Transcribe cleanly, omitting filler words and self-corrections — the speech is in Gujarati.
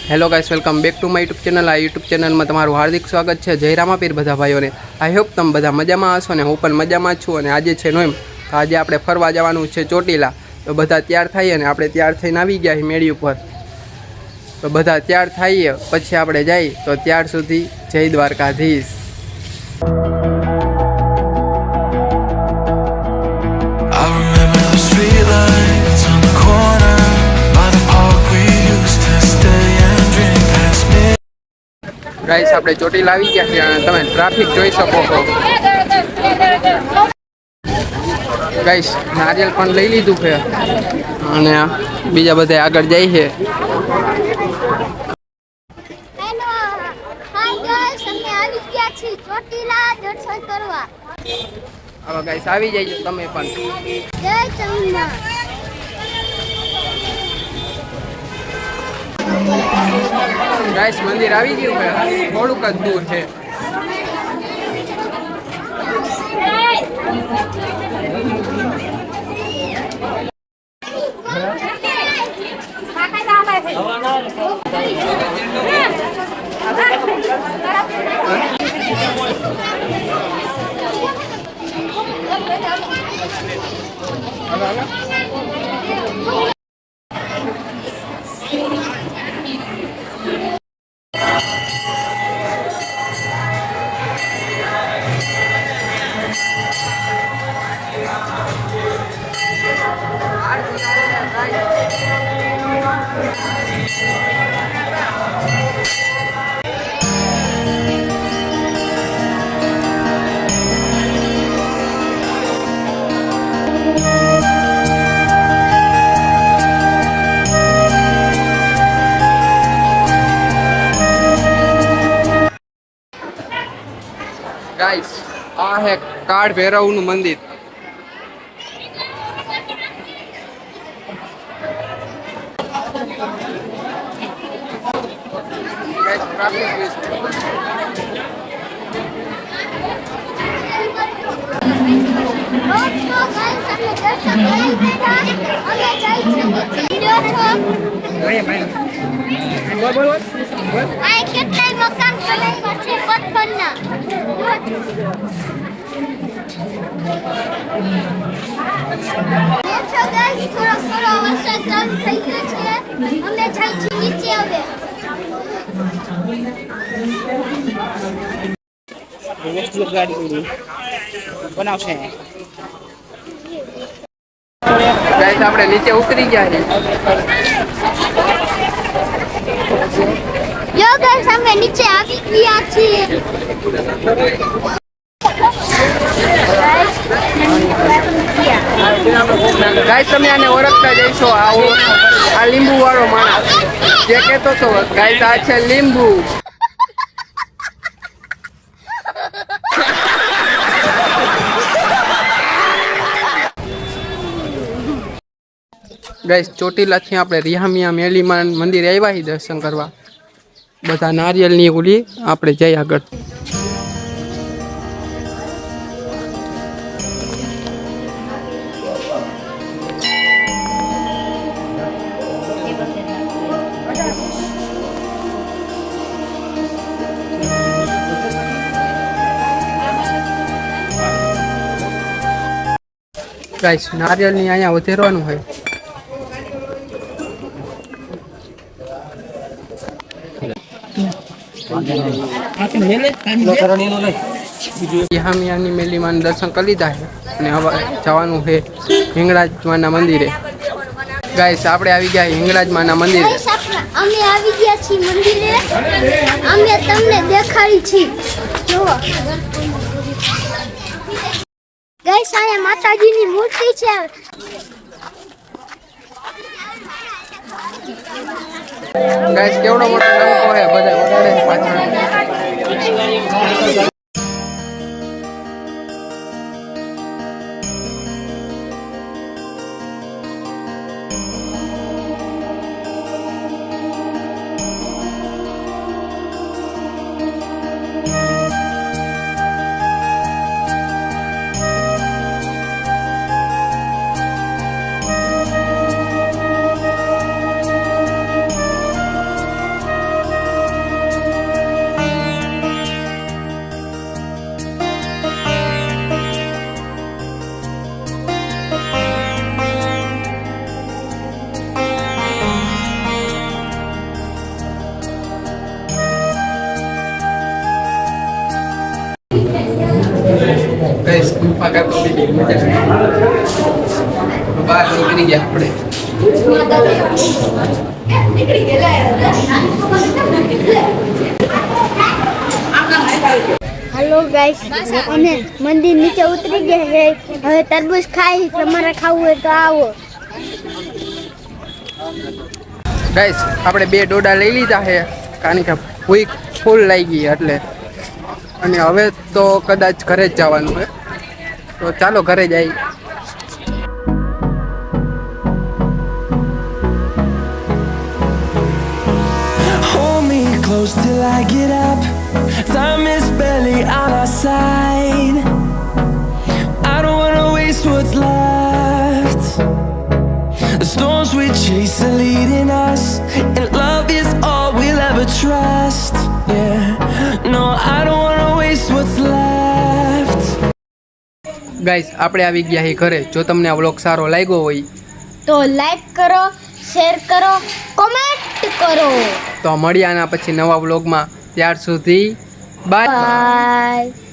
Hello guys, welcome back to my YouTube channel. आ यूट्यूब चैनल में तमारुं हार्दिक स्वागत है। जय रामापीर बधा भाईओने। आई होप तम बधा मजामां हशो ने हूँ पण मजामां छुं। अने आजे छे नोएम, तो आज आपणे फरवा जवानुं छे ચોટીલા। तो बधा तैयार थईए अने आपणे तैयार थईने आवी गया छीए मेड़ी उपर। तो बधा तैयार थईए पछी आपणे जाई। तो त्यार सुधी जय द्वारकाधीश। गाइस આપણે ચોટીલા આવી ગયા છે અને તમે ટ્રાફિક જોઈ શકો છો। ગાइस નારિયેલ પણ લઈ લીધું છે અને બીજા બધા આગળ જાય છે। હેલો હાય ગાઈસ, અમે આવી ગયા છીએ ચોટીલા દર્શન કરવા। હવે ગાइस આવી જજો તમે પણ। જય ચામુંડા। गाइस मंदिर આવી ગયું છે, થોડુંક જ દૂર છે। गाइस आ है काळ भैरवનું મંદિર। गाइस ट्रैफिक पुलिस આ કેટલાય મકાન બનાવ્યા છે પથ્થરના। દેખો ગાઈસ, થોડો થોડો વરસાદ ચાલુ થઈ ગયો છે। અમે જાય છે નીચે હવે। व्यवस्थित गाड़ी बनावशे। गाइस આપણે નીચે ઉતરી ગયા છે। યો ગાઈસ, અમે નીચે આવી ગયા છીએ। गाइस તમે આને ઓળખતા જઈશો। આ લીંબુ વાળો માણસ જે કહેતો હતો ગાइस આ છે લીંબુ। गाइस ચોટીલાથી આપણે રિહામિયા મેલીમાં મંદિરે આવ્યા છીએ દર્શન કરવા। બધા નારિયેલની ઓલી આપણે જઈ આગળ। गाइस नारिયેલની અહીંયા વધેરવાનું હોય। રિહામિયાની મેલીમાં દર્શન કરી લીધા છે અને હવે જવાનું છે હિંગળાજમાના મંદિરે। ગાइस આપણે આવી ગયા હિંગળાજમાના મંદિરે। ગાઈસ અમે આવી ગયા છીએ મંદિરે। અમે તમને દેખાડી છીએ, જુઓ ગાઈસ, અહીંયા માતાજીની મૂર્તિ છે। गाइस केवड़ो मोटो लंको है, બધા ઓડાડે પાછળ। ગાઈસ ગુફા કરતો બી મજા બહાર નીકળી ગયા આપણે हेलो गाइस અમે મંદિર નીચે ઉતરી ગયા છે હવે તરબૂચ ખાઈ તમારે ખાવું હોય તો આવો ગાઈસ આપણે 2 ડોડા લઈ લીધા છે કારણ કે ભૂખ ફૂલ લાગી એટલે અને હવે તો કદાચ ઘરે જ જવાનું છે તો ચાલો ઘરે જઈએ Hold me close till I get up. Time is barely on our side. I don't wanna waste what's left. The storms we chase are leading us, and love is all we'll ever trust. Yeah, no, I don't wanna waste what's left. Guys આપણે આવી ગયા છીએ ઘરે જો તમને આ વ્લોગ સારો લાગ્યો હોય તો લાઈક કરો શેર કરો કોમેન્ટ કરો તો મળ્યા આના પછી નવા વ્લોગમાં ત્યાર સુધી બાય બાય